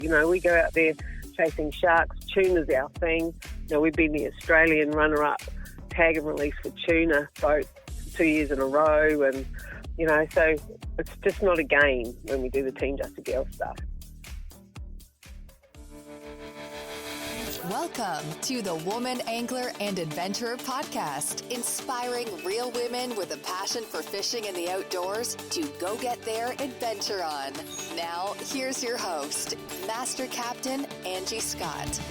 We go out there chasing sharks. Tuna's our thing. We've been the Australian runner-up tag and release for tuna boat 2 years in a row, and so it's just not a game when we do the Team Justagirl stuff. Welcome to the Woman Angler and Adventurer Podcast, inspiring real women with a passion for fishing in the outdoors to go get their adventure on. Now, here's your host, Master Captain Angie Scott.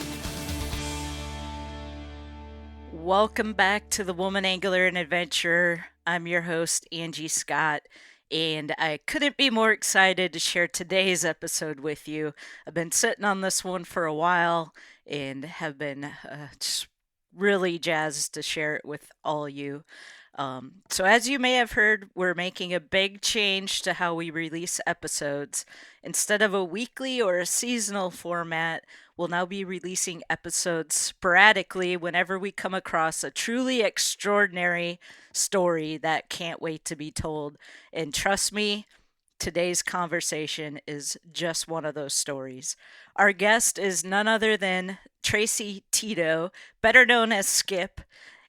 Welcome back to the Woman Angler and Adventurer. I'm your host, Angie Scott, and I couldn't be more excited to share today's episode with you. I've been sitting on this one for a while and have been just really jazzed to share it with all you. So as you may have heard, we're making a big change to how we release episodes. Instead of a weekly or a seasonal format, we'll now be releasing episodes sporadically whenever we come across a truly extraordinary story that can't wait to be told. And trust me, today's conversation is just one of those stories. Our guest is none other than Tracey Tito, better known as Skip,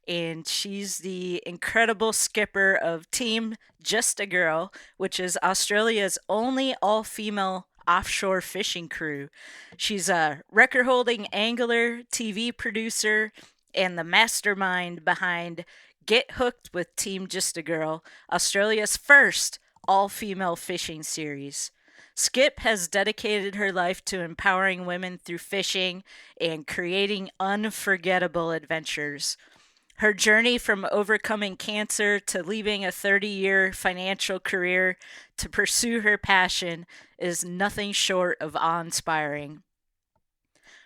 and she's the incredible skipper of Team Justagirl, which is Australia's only all-female offshore fishing crew. She's a record-holding angler, TV producer, and the mastermind behind Get Hooked with Team Justagirl, Australia's first all-female fishing series. Skip has dedicated her life to empowering women through fishing and creating unforgettable adventures. Her journey from overcoming cancer to leaving a 30-year financial career to pursue her passion is nothing short of awe-inspiring.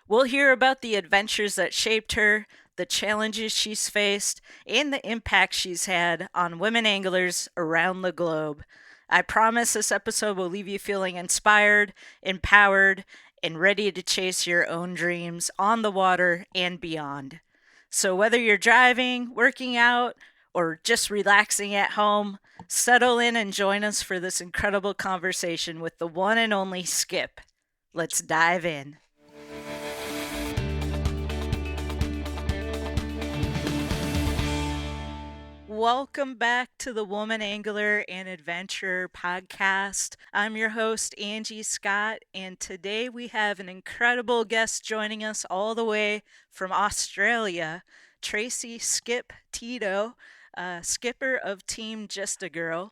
We'll hear about the adventures that shaped her, the challenges she's faced, and the impact she's had on women anglers around the globe. I promise this episode will leave you feeling inspired, empowered, and ready to chase your own dreams on the water and beyond. So whether you're driving, working out, or just relaxing at home, settle in and join us for this incredible conversation with the one and only Skip. Let's dive in. Welcome back to the Woman Angler and Adventurer Podcast. I'm your host, Angie Scott, and today we have an incredible guest joining us all the way from Australia, Tracey Skip Tito, skipper of Team Justagirl.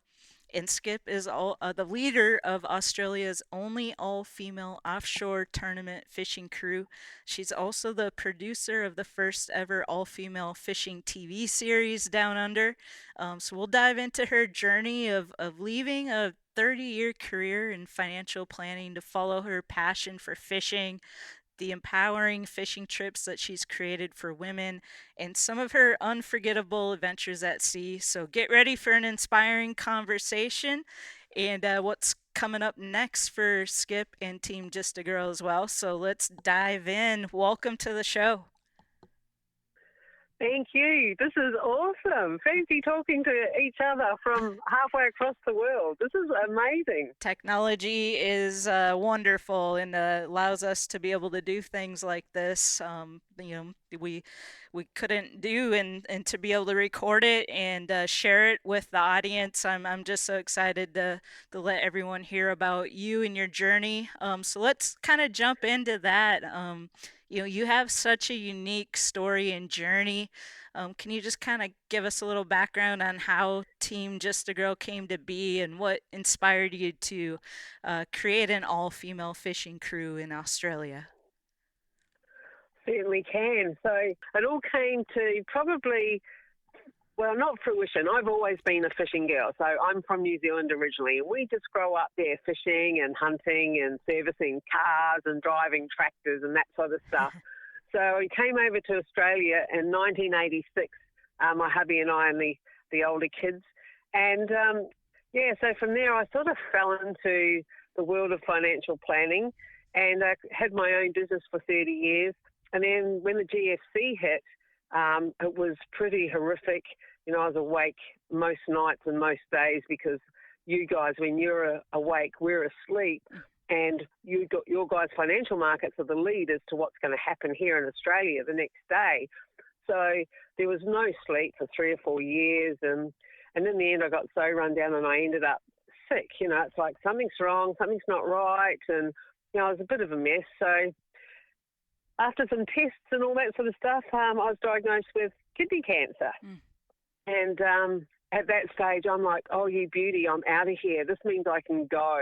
And Skip is the leader of Australia's only all-female offshore tournament fishing crew. She's also the producer of the first ever all-female fishing TV series Down Under. So we'll dive into her journey of leaving a 30-year career in financial planning to follow her passion for fishing, the empowering fishing trips that she's created for women, and some of her unforgettable adventures at sea. So get ready for an inspiring conversation and what's coming up next for Skip and Team Justagirl as well. So let's dive in. Welcome to the show. Thank you. This is awesome. Fancy talking to each other from halfway across the world. This is amazing. Technology is wonderful and allows us to be able to do things like this. We couldn't do and to be able to record it and share it with the audience. I'm just so excited to let everyone hear about you and your journey. So let's kind of jump into that. You have such a unique story and journey. Can you just kind of give us a little background on how Team Justagirl came to be and what inspired you to create an all-female fishing crew in Australia? Certainly can. So it all came to probably, well, not fruition. I've always been a fishing girl. So I'm from New Zealand originally, and we just grow up there fishing and hunting and servicing cars and driving tractors and that sort of stuff. So I came over to Australia in 1986, my hubby and I and the older kids. And, so from there I sort of fell into the world of financial planning, and I had my own business for 30 years. And then when the GFC hit, it was pretty horrific. I was awake most nights and most days because you guys, when you're awake, we're asleep. and your guys' financial markets are the lead as to what's going to happen here in Australia the next day. So there was no sleep for 3 or 4 years, and in the end I got so run down and I ended up sick. It's like something's wrong, something's not right, and it was a bit of a mess. So after some tests and all that sort of stuff, I was diagnosed with kidney cancer. And at that stage, I'm like, oh, you beauty, I'm out of here. This means I can go.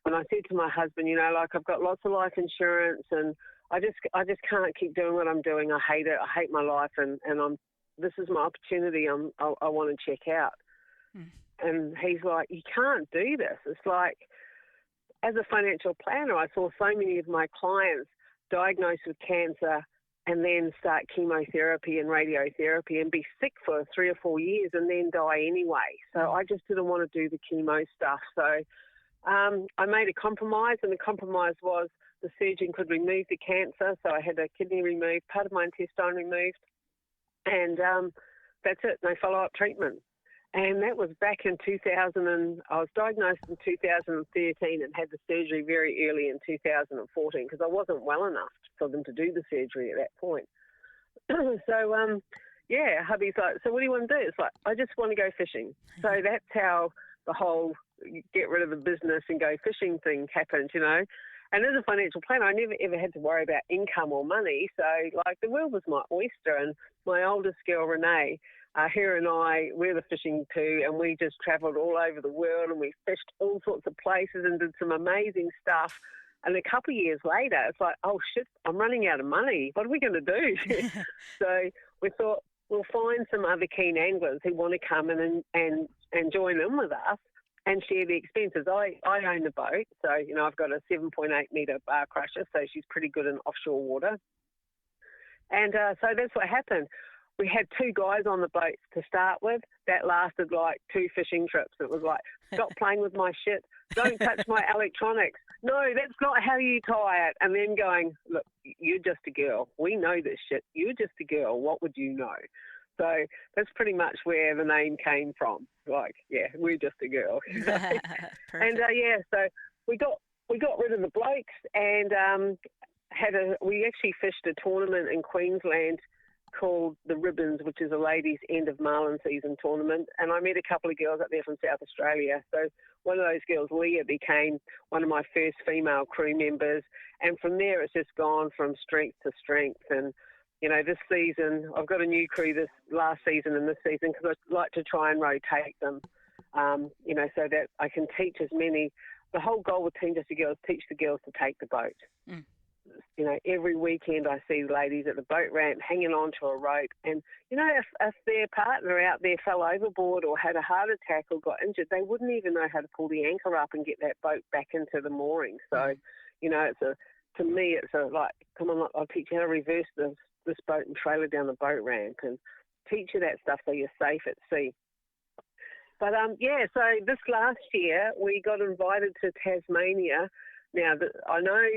And I said to my husband, I've got lots of life insurance, and I just can't keep doing what I'm doing. I hate it. I hate my life, and this is my opportunity. I want to check out. And he's like, you can't do this. It's like, as a financial planner, I saw so many of my clients diagnosed with cancer and then start chemotherapy and radiotherapy and be sick for 3 or 4 years and then die anyway. So I just didn't want to do the chemo stuff. So I made a compromise, and the compromise was the surgeon could remove the cancer. So I had a kidney removed, part of my intestine removed, and that's it, no follow-up treatment. And that was back in 2000, and I was diagnosed in 2013 and had the surgery very early in 2014 because I wasn't well enough for them to do the surgery at that point. So, hubby's like, so what do you want to do? It's like, I just want to go fishing. So that's how the whole get rid of the business and go fishing thing happened, And as a financial planner, I never ever had to worry about income or money. So, like, the world was my oyster, and my oldest girl, Renee, her and I, we're the fishing too, and we just travelled all over the world, and we fished all sorts of places and did some amazing stuff. And a couple of years later, it's like, oh, shit, I'm running out of money. What are we going to do? So we thought we'll find some other keen anglers who want to come in and join in with us and share the expenses. I own the boat, so, I've got a 7.8 metre bar crusher, so she's pretty good in offshore water. And so that's what happened. We had 2 guys on the boat to start with. That lasted like 2 fishing trips. It was like, stop playing with my shit. Don't touch my electronics. No, that's not how you tie it. And then going, look, you're just a girl. We know this shit. You're just a girl. What would you know? So that's pretty much where the name came from. Like, yeah, we're just a girl. And so we got rid of the blokes and we actually fished a tournament in Queensland called the Ribbons, which is a ladies' end of marlin season tournament. And I met a couple of girls up there from South Australia. So one of those girls, Leah, became one of my first female crew members. And from there, it's just gone from strength to strength. And, this season, I've got a new crew this last season and this season because I like to try and rotate them, so that I can teach as many. The whole goal with Team Justagirl is teach the girls to take the boat. Every weekend I see ladies at the boat ramp hanging on to a rope, and if their partner out there fell overboard or had a heart attack or got injured, they wouldn't even know how to pull the anchor up and get that boat back into the mooring. So to me it's like, come on, I'll teach you how to reverse this boat and trailer down the boat ramp and teach you that stuff so you're safe at sea. But so this last year we got invited to Tasmania. Now I know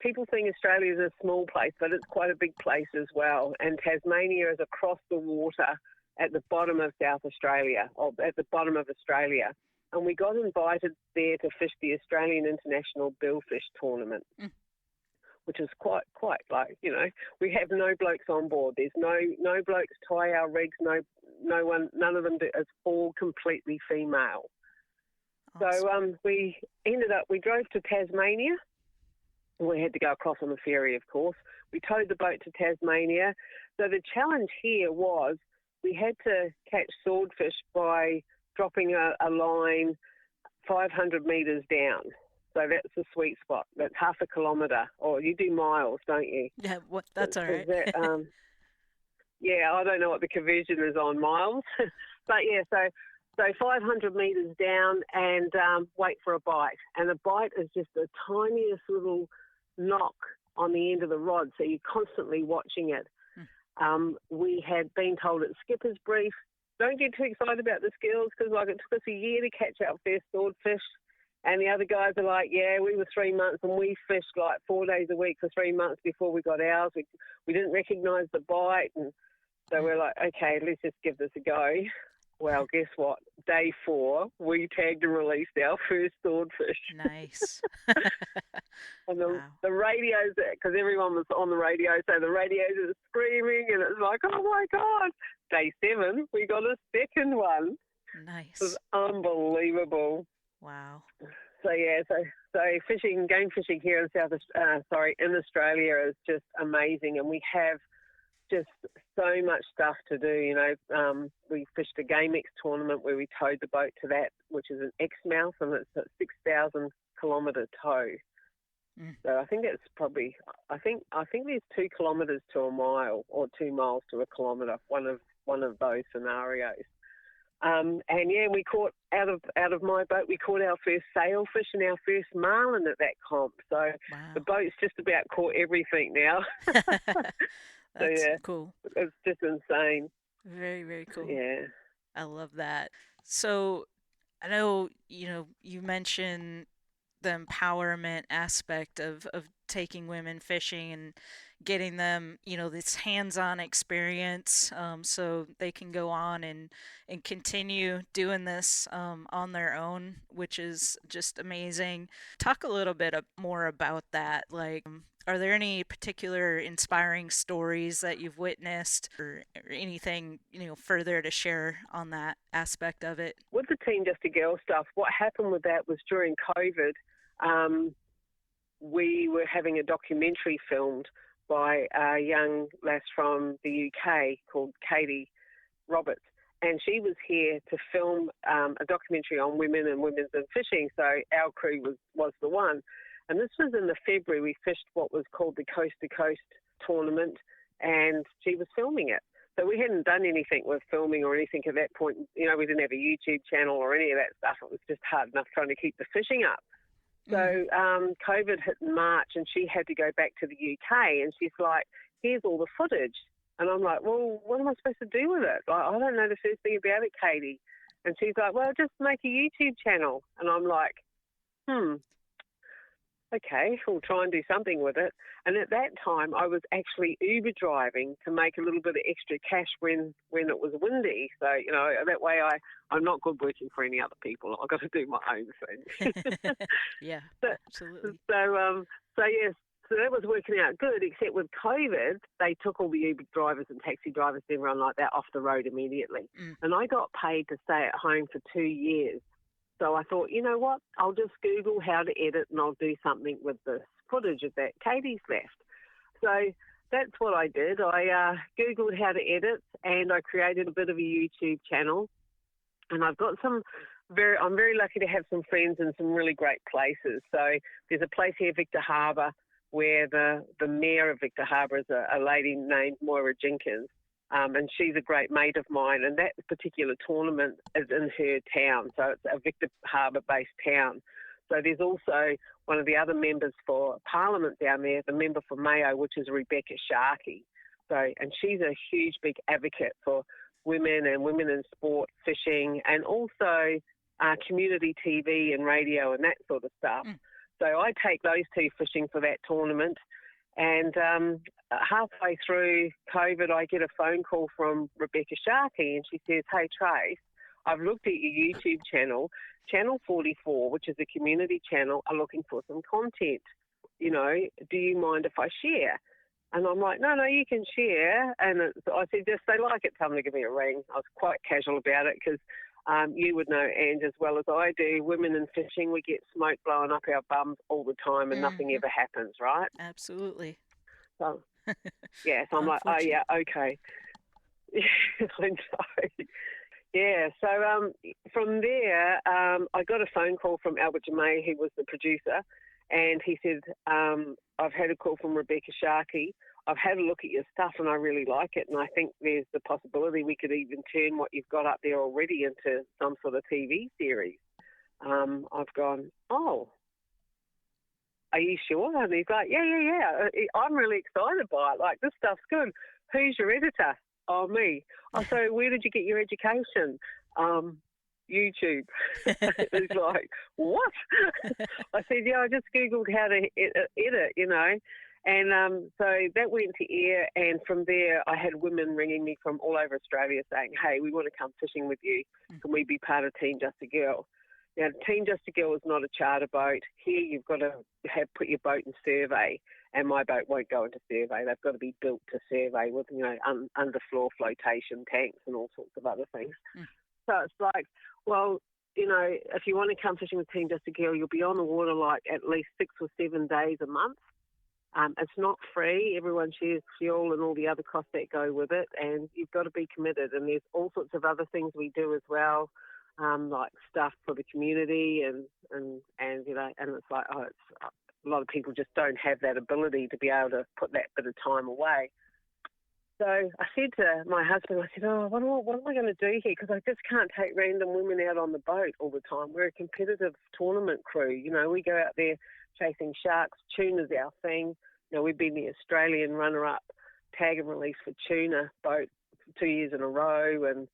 people think Australia is a small place, but it's quite a big place as well. And Tasmania is across the water at the bottom of South Australia, or at the bottom of Australia. And we got invited there to fish the Australian International Billfish Tournament, which is quite like, we have no blokes on board. There's no blokes tie our rigs, no one, none of them do. It's all completely female. Awesome. So we drove to Tasmania. We had to go across on the ferry, of course. We towed the boat to Tasmania. So the challenge here was we had to catch swordfish by dropping a line 500 metres down. So that's the sweet spot. That's half a kilometre. Or you do miles, don't you? Yeah, that's all right. I don't know what the conversion is on miles. But, so 500 metres down and wait for a bite. And the bite is just the tiniest little knock on the end of the rod, so you're constantly watching it. We had been told at skipper's brief, don't get too excited about the skills because it took us a year to catch our first swordfish, and the other guys are like, we were 3 months and we fished like 4 days a week for 3 months before we got ours. We didn't recognise the bite, and so we're like, okay, let's just give this a go. Well, guess what? Day 4, we tagged and released our first swordfish. Nice. And Wow. the radios, because everyone was on the radio, so the radios are screaming, and it's like, oh my God. Day 7, we got a second one. It was Nice. unbelievable. Wow. So yeah, so fishing, game fishing here in Australia is just amazing, and we have just so much stuff to do. You know, we fished a GameX tournament where we towed the boat to that, which is an Exmouth, and it's a 6,000 kilometre tow. So I think it's probably, I think there's 2 kilometres to a mile or 2 miles to a kilometre. One of those scenarios. And yeah, we caught out of my boat. We caught our first sailfish and our first marlin at that comp. So Wow. the boat's just about caught everything now. That's so yeah, cool. it's just insane. Very, very cool. Yeah. I love that. So I know, you mentioned the empowerment aspect of taking women fishing and getting them, this hands-on experience, so they can go on and continue doing this on their own, which is just amazing. Talk a little bit more about that. Like, are there any particular inspiring stories that you've witnessed, or anything, further to share on that aspect of it? With the Team Justagirl stuff, what happened with that was during COVID, we were having a documentary filmed by a young lass from the UK called Katie Roberts, and she was here to film a documentary on women and women's in fishing, so our crew was the one. And this was in the February. We fished what was called the Coast to Coast tournament, and she was filming it. So we hadn't done anything with filming or anything at that point. You know, we didn't have a YouTube channel or any of that stuff. It was just hard enough trying to keep the fishing up. So COVID hit in March, and she had to go back to the UK, and she's like, here's all the footage. And I'm like, well, what am I supposed to do with it? Like, I don't know the first thing about it, Katie. And she's like, well, just make a YouTube channel. And I'm like, okay, we'll try and do something with it. And at that time, I was actually Uber driving to make a little bit of extra cash when it was windy. So, you know, that way I'm not good working for any other people. I've got to do my own thing. Yeah, absolutely. So yes, so that was working out good, except with COVID, they took all the Uber drivers and taxi drivers and everyone like that off the road immediately. And I got paid to stay at home for 2 years. So I thought, you know what, I'll just Google how to edit and I'll do something with this footage of that Katie's left. So that's what I did. I Googled how to edit and I created a bit of a YouTube channel. And I've got I'm very lucky to have some friends in some really great places. So there's a place here, Victor Harbour, where the mayor of Victor Harbour is a lady named Moira Jenkins. And she's a great mate of mine, and that particular tournament is in her town, so it's a Victor Harbour-based town. So there's also one of the other members for Parliament down there, the member for Mayo, which is Rebecca Sharkey. And she's a huge, big advocate for women and women in sport, fishing, and also community TV and radio and that sort of stuff. So I take those two fishing for that tournament. And halfway through COVID, I get a phone call from Rebecca Sharkey, and she says, hey, Trace, I've looked at your YouTube channel, Channel 44, which is a community channel, are looking for some content. You know, do you mind if I share? And I'm like, no, you can share. And I said, just they like it, tell them to give me a ring. I was quite casual about it because you would know, Ange, as well as I do, women in fishing, we get smoke blowing up our bums all the time and nothing ever happens, right? Absolutely. So, yeah, so I'm like, oh, yeah, okay. I know. Yeah, so from there, I got a phone call from Albert Jamay, who was the producer, and he said, I've had a call from Rebecca Sharkey. I've had a look at your stuff and I really like it, and I think there's the possibility we could even turn what you've got up there already into some sort of TV series. I've gone, oh, are you sure? And he's like, yeah. I'm really excited by it. Like, this stuff's good. Who's your editor? Oh, me. Oh, so where did you get your education? YouTube. He's like, what? I said, yeah, I just Googled how to edit, you know. And so that went to air, and from there I had women ringing me from all over Australia saying, hey, we want to come fishing with you. Can we be part of Team Justagirl? Now, Team Justagirl is not a charter boat. Here you've got to put your boat in survey, and my boat won't go into survey. They've got to be built to survey with, underfloor flotation tanks and all sorts of other things. So it's like, well, if you want to come fishing with Team Justagirl, you'll be on the water like at least 6 or 7 days a month. It's not free. Everyone shares fuel and all the other costs that go with it, and you've got to be committed. And there's all sorts of other things we do as well, like stuff for the community, and it's like, a lot of people just don't have that ability to be able to put that bit of time away. So I said to my husband, what am I going to do here? Because I just can't take random women out on the boat all the time. We're a competitive tournament crew. We go out there chasing sharks. Tuna's our thing. We've been the Australian runner-up tag and release for tuna boat for 2 years in a row. And,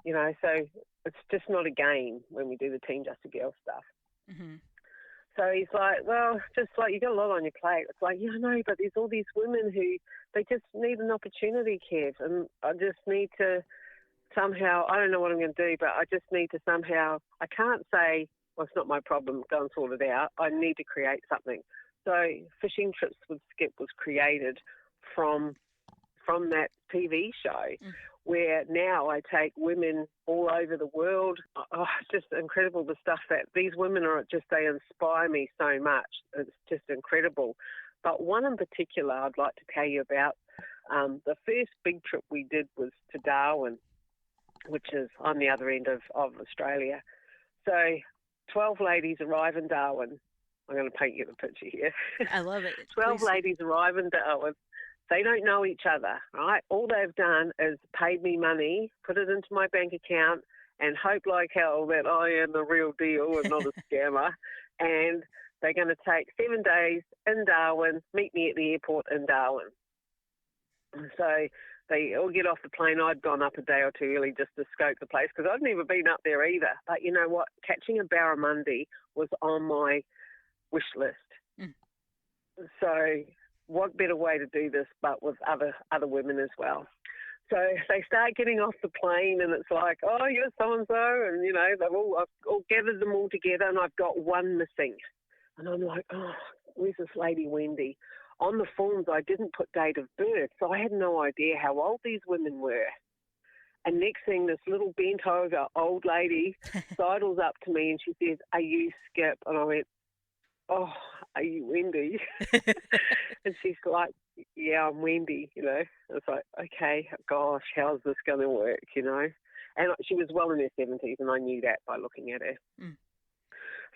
so it's just not a game when we do the Team Justagirl stuff. Mm-hmm. So he's like, well, just like you got a lot on your plate. It's like, I know, but there's all these women who, they just need an opportunity, Kev. And I just need to somehow, I don't know what I'm going to do, but I just need to somehow, I can't say, well, it's not my problem, go and sort it out. I need to create something. So Fishing Trips with Skip was created from that TV show, where now I take women all over the world. Oh, it's just incredible, the stuff that these women are just, they inspire me so much. It's just incredible. But one in particular I'd like to tell you about. The first big trip we did was to Darwin, which is on the other end of Australia. So 12 ladies arrive in Darwin. I'm going to paint you the picture here. I love it. 12 ladies arrive in Darwin. They don't know each other, right? All they've done is paid me money, put it into my bank account, and hope like hell that I am the real deal and not a scammer. And they're going to take 7 days in Darwin, meet me at the airport in Darwin. So they all get off the plane. I'd gone up a day or two early just to scope the place because I'd never been up there either. But you know what? Catching a barramundi was on my wish list. So what better way to do this but with other women as well. So they start getting off the plane and it's like, oh, you're so-and-so. And, I've all gathered them all together and I've got one missing. And I'm like, oh, where's this lady Wendy? On the forms, I didn't put date of birth, so I had no idea how old these women were. And next thing, this little bent-over old lady sidles up to me and she says, are you Skip? And I went, oh, are you Wendy? And she's like, yeah, I'm Wendy, It's like, okay, gosh, how's this going to work, And she was well in her 70s, and I knew that by looking at her.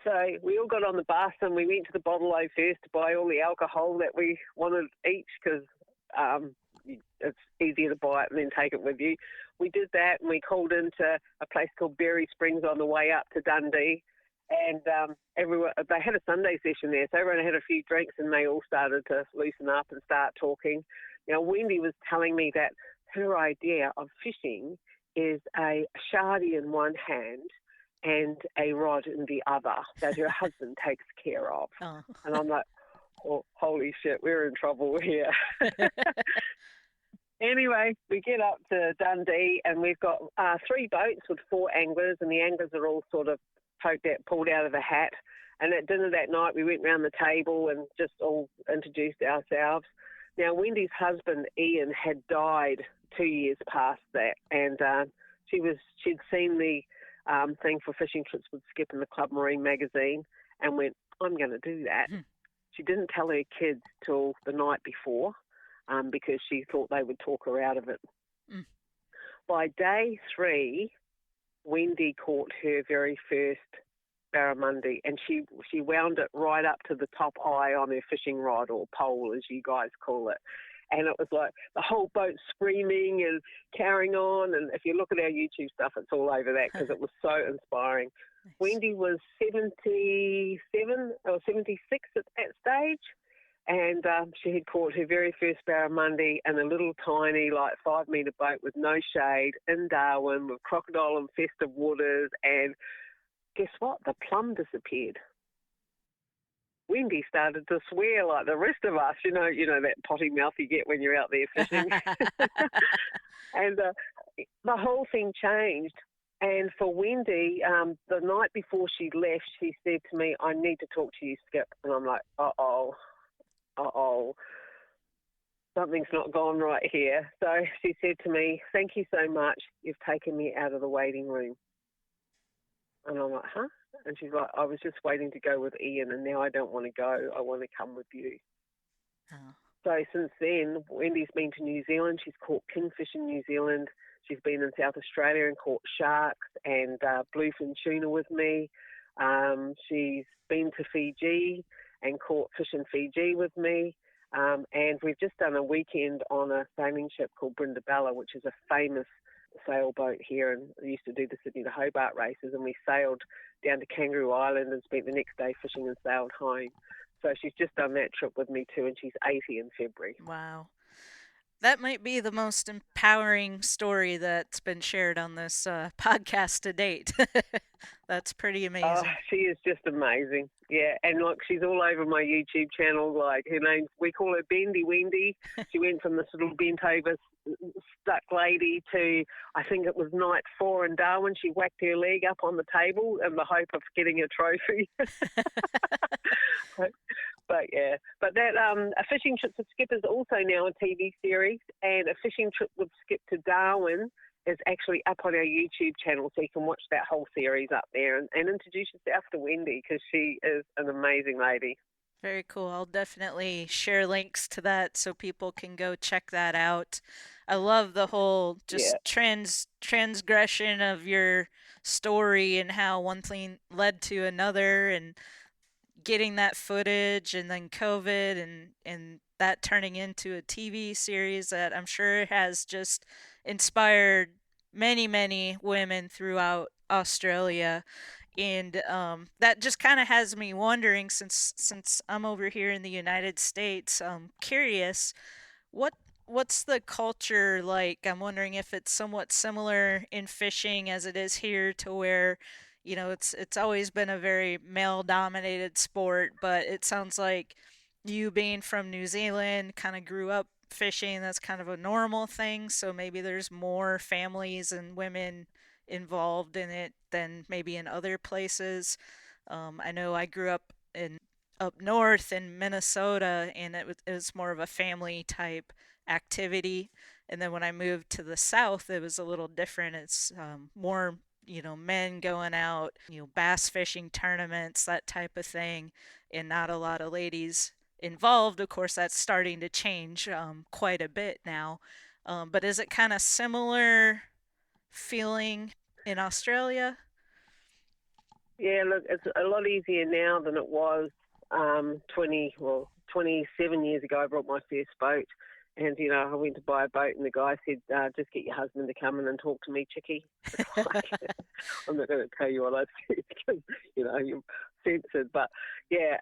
So we all got on the bus and we went to the bottle-o first to buy all the alcohol that we wanted each because it's easier to buy it and then take it with you. We did that and we called into a place called Berry Springs on the way up to Dundee. And everyone, they had a Sunday session there, so everyone had a few drinks and they all started to loosen up and start talking. Now, Wendy was telling me that her idea of fishing is a shardy in one hand and a rod in the other that her husband takes care of. Oh. And I'm like, oh, holy shit, we're in trouble here. Anyway, we get up to Dundee and we've got 3 boats with 4 anglers, and the anglers are all sort of pulled out of the hat. And at dinner that night, we went round the table and just all introduced ourselves. Now, Wendy's husband, Ian, had died 2 years past that, and she'd seen the thing for Fishing Trips with Skip in the Club Marine magazine and went, I'm going to do that. She didn't tell her kids till the night before because she thought they would talk her out of it. By day 3, Wendy caught her very first barramundi, and she wound it right up to the top eye on her fishing rod, or pole as you guys call it. And it was like the whole boat screaming and carrying on. And if you look at our YouTube stuff, it's all over that because it was so inspiring. Nice. Wendy was 77 or 76 at that stage. And she had caught her very first barramundi in a little tiny, 5-metre boat with no shade in Darwin with crocodile-infested waters. And guess what? The plum disappeared. Wendy started to swear like the rest of us, that potty mouth you get when you're out there fishing. And the whole thing changed. And for Wendy, the night before she left, she said to me, "I need to talk to you, Skip." And I'm like, uh-oh, something's not gone right here. So she said to me, "Thank you so much. You've taken me out of the waiting room." And I'm like, huh? And she's like, "I was just waiting to go with Ian, and now I don't want to go. I want to come with you." Oh. So since then, Wendy's been to New Zealand. She's caught kingfish in New Zealand. She's been in South Australia and caught sharks and bluefin tuna with me. She's been to Fiji and caught fish in Fiji with me. And we've just done a weekend on a sailing ship called Brindabella, which is a famous sailboat here, and we used to do the Sydney to Hobart races, and we sailed down to Kangaroo Island and spent the next day fishing and sailed home. So she's just done that trip with me too, and she's 80 in February. Wow. That might be the most empowering story that's been shared on this podcast to date. That's pretty amazing. Oh, she is just amazing. Yeah, and look, she's all over my YouTube channel. Like, her name's, we call her Bendy Wendy. She went from this little bent over stuck lady to, I think it was night 4 in Darwin. She whacked her leg up on the table in the hope of getting a trophy. But that A Fishing Trip with Skip is also now a TV series, and A Fishing Trip with Skip to Darwin is actually up on our YouTube channel, so you can watch that whole series up there and introduce yourself to Wendy, because she is an amazing lady. Very cool. I'll definitely share links to that so people can go check that out. I love the whole just transgression of your story and how one thing led to another, and getting that footage, and then COVID and that turning into a TV series that I'm sure has just inspired many women throughout Australia. And that just kind of has me wondering, since I'm over here in the United States, I'm curious, what's the culture like? I'm wondering if it's somewhat similar in fishing as it is here, to where it's always been a very male dominated sport, but it sounds like you, being from New Zealand, kind of grew up fishing. That's kind of a normal thing, so maybe there's more families and women involved in it than maybe in other places. I know I grew up up north in Minnesota, and it was more of a family type activity. And then when I moved to the south, it was a little different. It's more, men going out, bass fishing tournaments, that type of thing, and not a lot of ladies involved. Of course, that's starting to change quite a bit now. But is it kind of similar feeling in Australia? Yeah, look, it's a lot easier now than it was 27 years ago. I brought my first boat, and, I went to buy a boat, and the guy said, "Just get your husband to come in and talk to me, chickie." I'm not going to tell you what I said because, you're censored. But, yeah,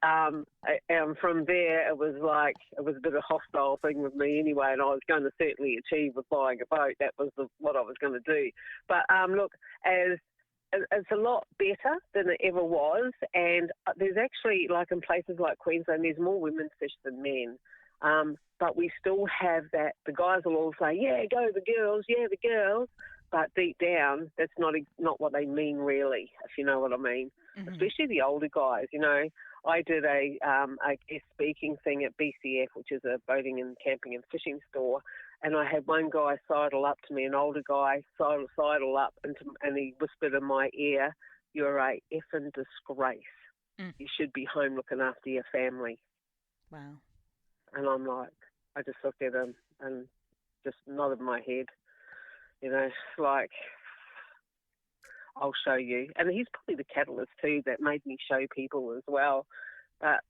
from there, it was a bit of a hostile thing with me anyway, and I was going to certainly achieve with buying a boat. That was what I was going to do. But, look, it's a lot better than it ever was, and there's actually, like in places like Queensland, there's more women fish than men. But we still have that. The guys will all say, "Yeah, go the girls, yeah, the girls," but deep down, that's not what they mean really, if you know what I mean. Mm-hmm. Especially the older guys. I did a guest speaking thing at BCF, which is a boating and camping and fishing store, and I had one guy sidle up to me, an older guy sidle up, and he whispered in my ear, "You're a effing disgrace. You should be home looking after your family." Wow. And I'm like, I just looked at him and just nodded my head, like, "I'll show you." And he's probably the catalyst too that made me show people as well. But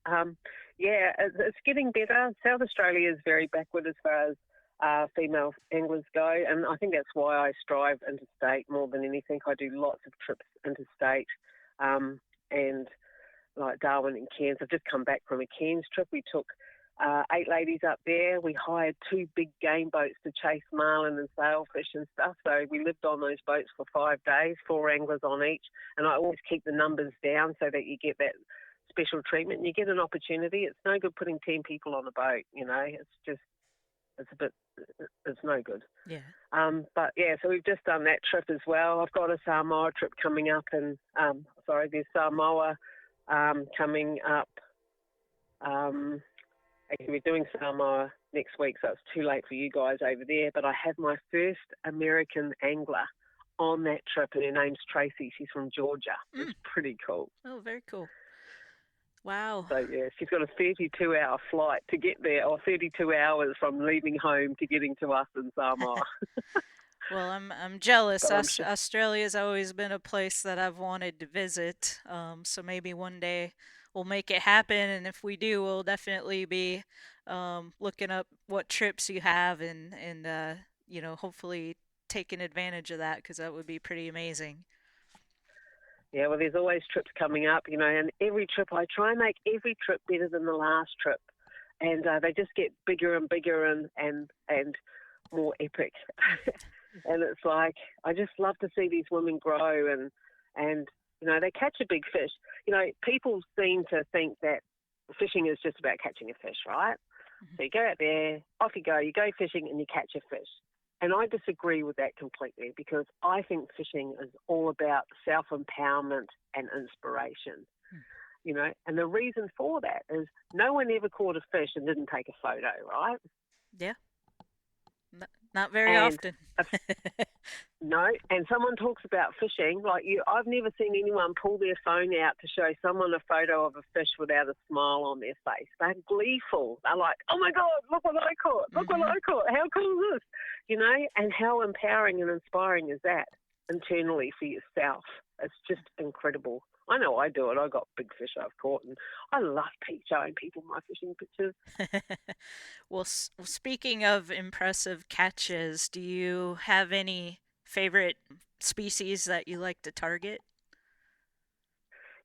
it's getting better. South Australia is very backward as far as female anglers go, and I think that's why I strive interstate more than anything. I do lots of trips interstate, and like Darwin and Cairns. I've just come back from a Cairns trip. We took 8 ladies up there. We hired 2 big game boats to chase marlin and sailfish and stuff. So we lived on those boats for 5 days, 4 anglers on each. And I always keep the numbers down so that you get that special treatment. You get an opportunity. It's no good putting 10 people on a boat, it's no good. Yeah. But yeah, so we've just done that trip as well. I've got a Samoa trip coming up, and there's Samoa coming up. Actually, we're doing Samoa next week, so it's too late for you guys over there. But I have my first American angler on that trip, and her name's Tracey. She's from Georgia. It's pretty cool. Oh, very cool. Wow. So, yeah, she's got a 32-hour flight to get there, or 32 hours from leaving home to getting to us in Samoa. Well, I'm jealous. So I'm sure. Australia's always been a place that I've wanted to visit. So maybe one day we'll make it happen, and if we do, we'll definitely be looking up what trips you have and hopefully taking advantage of that, because that would be pretty amazing. Yeah, well, there's always trips coming up, and every trip, I try and make every trip better than the last trip. And they just get bigger and bigger and more epic. And it's like, I just love to see these women grow and they catch a big fish. People seem to think that fishing is just about catching a fish, right? Mm-hmm. So you go out there, off you go fishing and you catch a fish. And I disagree with that completely, because I think fishing is all about self-empowerment and inspiration, and the reason for that is no one ever caught a fish and didn't take a photo, right? Yeah. Not very often. No, and someone talks about fishing, I've never seen anyone pull their phone out to show someone a photo of a fish without a smile on their face. They're gleeful. They're like, oh my God, look what I caught. Look what I caught. How cool is this? And how empowering and inspiring is that internally for yourself? It's just incredible. I know I do it. I got big fish I've caught, and I love showing people my fishing pictures. Well, speaking of impressive catches, do you have any favorite species that you like to target?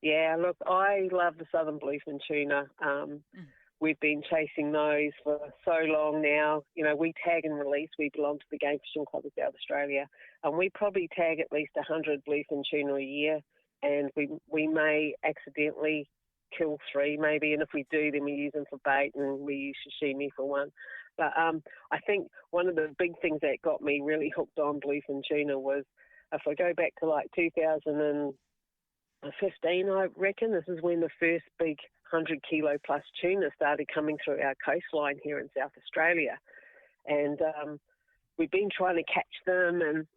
Yeah, look, I love the southern bluefin tuna. We've been chasing those for so long now. We tag and release. We belong to the Game Fishing Club of South Australia, and we probably tag at least 100 bluefin tuna a year. And we may accidentally kill 3 maybe, and if we do, then we use them for bait and we use sashimi for one. But I think one of the big things that got me really hooked on bluefin tuna was, if I go back to like 2015, I reckon, this is when the first big 100-kilo plus tuna started coming through our coastline here in South Australia. And we've been trying to catch them, and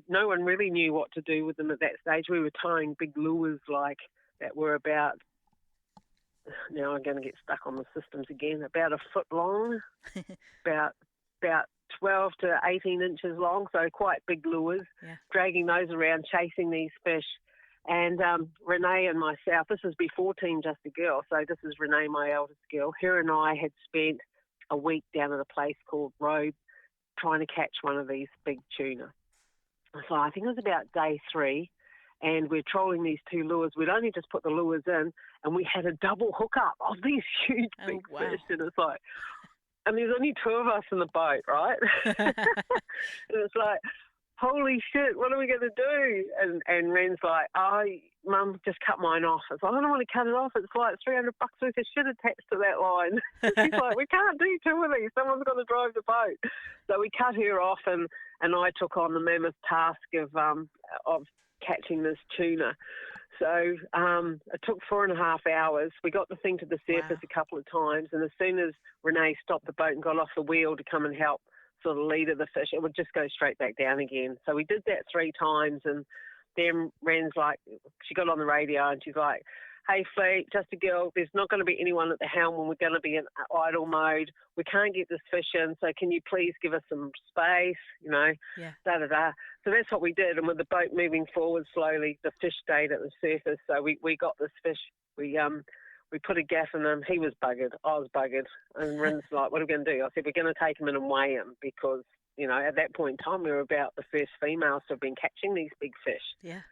no one really knew what to do with them at that stage. We were tying big lures that were about, now I'm going to get stuck on the systems again, about a foot long, about 12 to 18 inches long, so quite big lures. Yeah. Dragging those around, chasing these fish. And Renee and myself, this is before Team Justagirl, so this is Renee, my eldest girl. Her and I had spent a week down at a place called Robe trying to catch one of these big tuna. So I think it was about day 3, and we're trolling these 2 lures. We'd only just put the lures in, and we had a double hookup of these huge big fish. And it's like, and there's only 2 of us in the boat, right? And it's like, holy shit, what are we going to do? And Ren's like, oh, Mum, just cut mine off. It's like, I don't want to cut it off. It's like $300 worth of shit attached to that line. She's like, we can't do 2 of these. Someone's got to drive the boat. So we cut her off, and I took on the mammoth task of catching this tuna. So it took 4.5 hours. We got the thing to the surface a couple of times, and as soon as Renee stopped the boat and got off the wheel to come and help sort of lead of the fish, it would just go straight back down again. So we did that 3 times, and then Ren's like, she got on the radio and she's like, hey, Fleet, Justagirl, there's not going to be anyone at the helm when we're going to be in idle mode. We can't get this fish in, so can you please give us some space, da-da-da. So that's what we did, and with the boat moving forward slowly, the fish stayed at the surface. So we got this fish. We put a gaff in him. He was buggered. I was buggered. And Ren's like, what are we going to do? I said, we're going to take him in and weigh him, because, at that point in time, we were about the first females to have been catching these big fish. Yeah.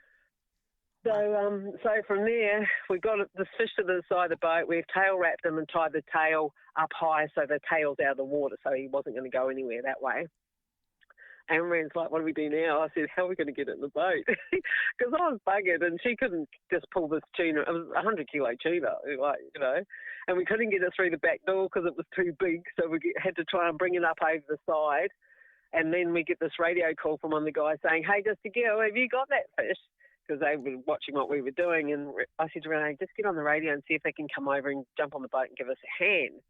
So from there, we got this fish to the side of the boat. We've tail wrapped him and tied the tail up high so the tail's out of the water, so he wasn't going to go anywhere that way. Amran's like, what do we do now? I said, how are we going to get it in the boat? Because I was buggered and she couldn't just pull this tuna. It was a 100-kilo tuna, like, you know, and we couldn't get it through the back door because it was too big. So we had to try and bring it up over the side. And then we get this radio call from one of the guys saying, hey, Justagirl, have you got that fish? Because they were watching what we were doing. And I said to Renee, just get on the radio and see if they can come over and jump on the boat and give us a hand.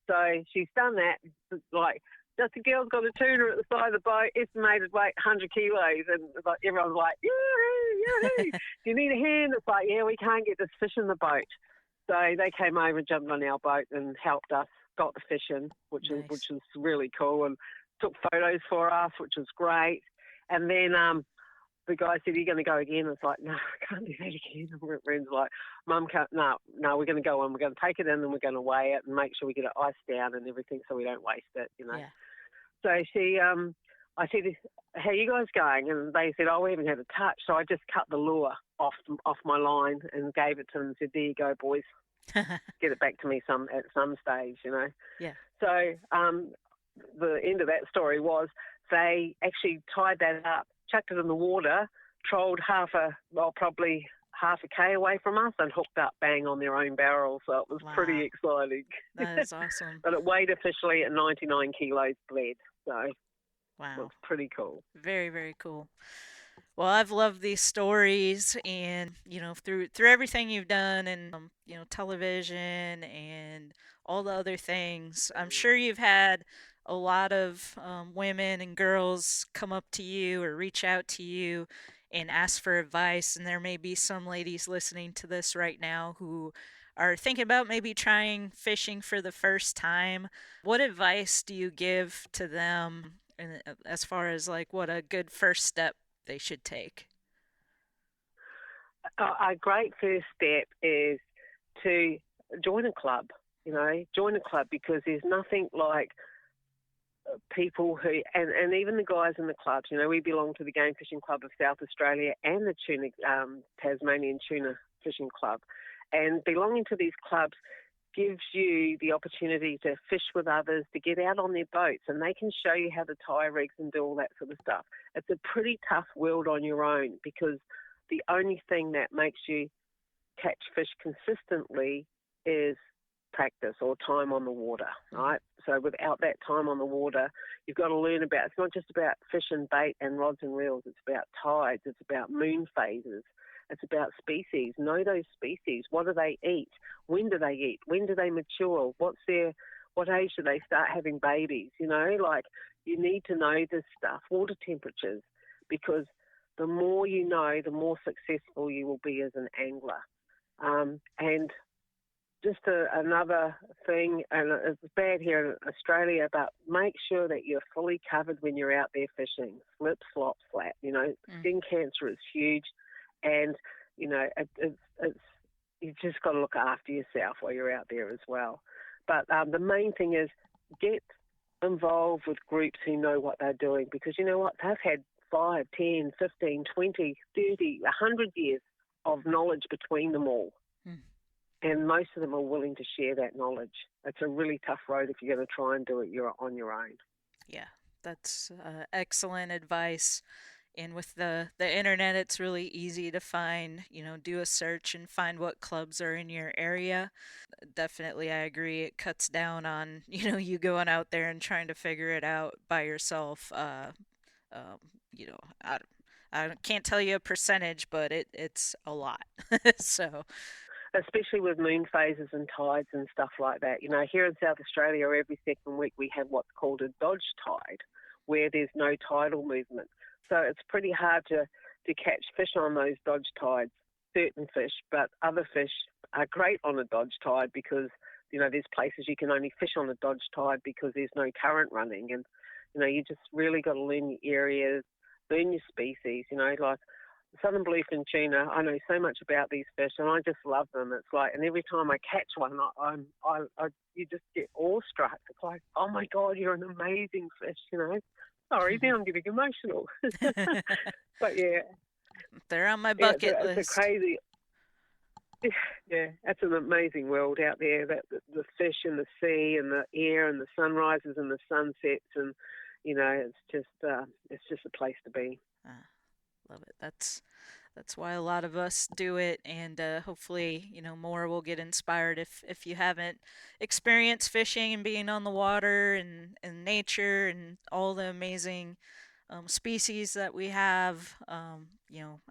So she's done that. Like, Justagirl's got a tuna at the side of the boat, estimated weight 100 kilos. And like, everyone's like, yoo-hoo. Do you need a hand? It's like, yeah, we can't get this fish in the boat. So they came over and jumped on our boat and helped us, got the fish in, which was really cool, and took photos for us, which was great. And then the guy said, are you going to go again? It's like, no, I can't do that again. And Ren's like, Mum, no, we're going to go on. We're going to take it in and we're going to weigh it and make sure we get it iced down and everything so we don't waste it, you know. Yeah. So I said, how are you guys going? And they said, oh, we haven't had a touch. So I just cut the lure off my line and gave it to them and said, there you go, boys. Get it back to me at some stage, you know. Yeah. So the end of that story was they actually tied that up, chucked it in the water, trolled probably half a K away from us and hooked up bang on their own barrel. So it was pretty exciting. That is awesome. But it weighed officially at 99 kilos bled. So wow. It was pretty cool. Very, very cool. Well, I've loved these stories, and you know, through everything you've done, and you know, television and all the other things, I'm sure you've had a lot of women and girls come up to you or reach out to you and ask for advice. And there may be some ladies listening to this right now who are thinking about maybe trying fishing for the first time. What advice do you give to them, as far as like what a good first step they should take? A great first step is to join a club. You know, join a club, because there's nothing like people who, and even the guys in the clubs, you know, we belong to the Game Fishing Club of South Australia and the Tasmanian Tuna Fishing Club. And belonging to these clubs gives you the opportunity to fish with others, to get out on their boats, and they can show you how to tie rigs and do all that sort of stuff. It's a pretty tough world on your own, because the only thing that makes you catch fish consistently is practice or time on the water, right? So without that time on the water, you've got to learn about, it's not just about fish and bait and rods and reels, it's about tides, it's about moon phases, it's about species. Know those species. What do they eat? When do they eat? When do they mature? What age do they start having babies? You know, like, you need to know this stuff, water temperatures, because the more you know, the more successful you will be as an angler. And just another thing, and it's bad here in Australia, but make sure that you're fully covered when you're out there fishing. Slip, slop, flat. You know, skin cancer is huge, and you know it's you've just got to look after yourself while you're out there as well. But the main thing is get involved with groups who know what they're doing, because you know what, they've had 5, 10, 15, 20, 30, 100 years of knowledge between them all. And most of them are willing to share that knowledge. It's a really tough road if you're going to try and do it you're on your own. Yeah, that's excellent advice. And with the internet, it's really easy to find, you know, do a search and find what clubs are in your area. Definitely, I agree. It cuts down on, you know, you going out there and trying to figure it out by yourself. You know, I can't tell you a percentage, but it's a lot. So, especially with moon phases and tides and stuff like that. You know, here in South Australia, every second week we have what's called a dodge tide, where there's no tidal movement. So it's pretty hard to catch fish on those dodge tides, certain fish, but other fish are great on a dodge tide, because, you know, there's places you can only fish on a dodge tide because there's no current running. And, you know, you just really got to learn your areas, learn your species, you know, like southern bluefin tuna. I know so much about these fish, and I just love them. It's like, and every time I catch one, you just get awestruck. It's like, oh my God, you're an amazing fish, you know. Sorry, now I'm getting emotional. But yeah, they're on my bucket list. It's a crazy. Yeah, it's an amazing world out there. That the fish and the sea and the air and the sunrises and the sunsets, and it's just a place to be. Love it. That's why a lot of us do it, and hopefully, more will get inspired. If you haven't experienced fishing and being on the water and nature and all the amazing species that we have, I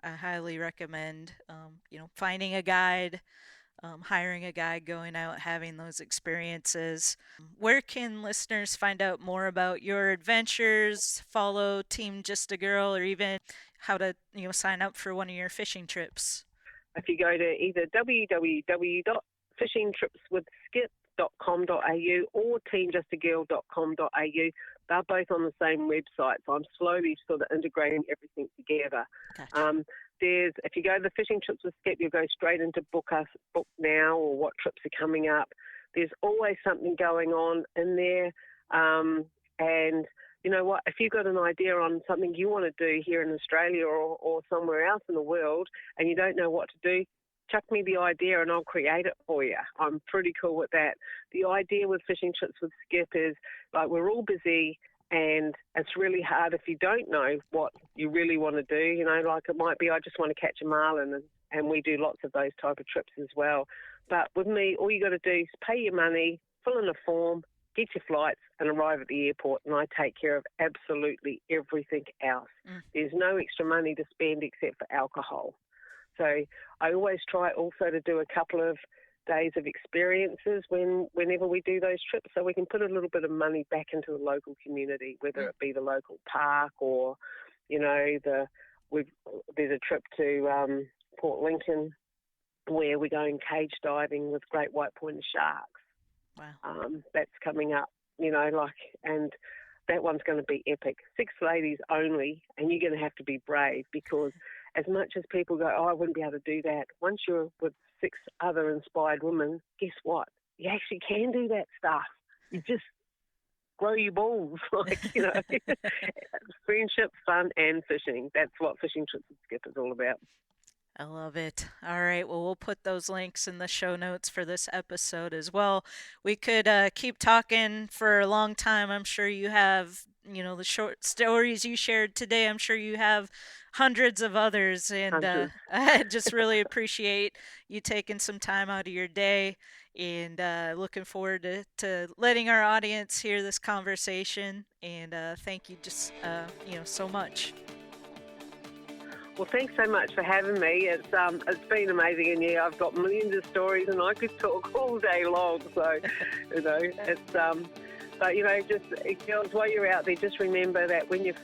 highly recommend, finding a guide, hiring a guide, going out, having those experiences. Where can listeners find out more about your adventures, follow Team Justagirl, or even how to sign up for one of your fishing trips? If you go to either www.fishingtripswithskip.com.au or teamjustagirl.com.au, they're both on the same website. So I'm slowly sort of integrating everything together. Gotcha. If you go to the Fishing Trips with Skip, you'll go straight into book now, or what trips are coming up. There's always something going on in there. And you know what, if you've got an idea on something you want to do here in Australia or somewhere else in the world and you don't know what to do, chuck me the idea and I'll create it for you. I'm pretty cool with that. The idea with Fishing Trips with Skip is, like, we're all busy and it's really hard if you don't know what you really want to do. Like it might be, I just want to catch a marlin, and we do lots of those type of trips as well. But with me, all you got to do is pay your money, fill in a form, get your flights and arrive at the airport, and I take care of absolutely everything else. There's no extra money to spend except for alcohol. So I always try also to do a couple of days of experiences whenever we do those trips, so we can put a little bit of money back into the local community, whether it be the local park or, there's a trip to Port Lincoln where we're going cage diving with great white pointer sharks. Wow. That's coming up, and that one's going to be epic. 6 ladies only, and you're going to have to be brave, because as much as people go, I wouldn't be able to do that, once you're with 6 other inspired women, guess what? You actually can do that stuff. You just grow your balls, friendship, fun, and fishing. That's what Fishing Trips with Skip is all about. I love it. All right. Well, we'll put those links in the show notes for this episode as well. We could keep talking for a long time. I'm sure you have, the short stories you shared today. I'm sure you have hundreds of others. And I just really appreciate you taking some time out of your day, and looking forward to letting our audience hear this conversation. And thank you just, so much. Well, thanks so much for having me. It's been amazing, and I've got millions of stories, and I could talk all day long. So, it's but just girls, while you're out there, just remember that when you're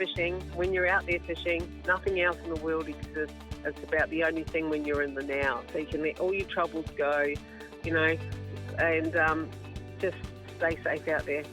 out there fishing, nothing else in the world exists. It's about the only thing when you're in the now. So you can let all your troubles go, and just stay safe out there.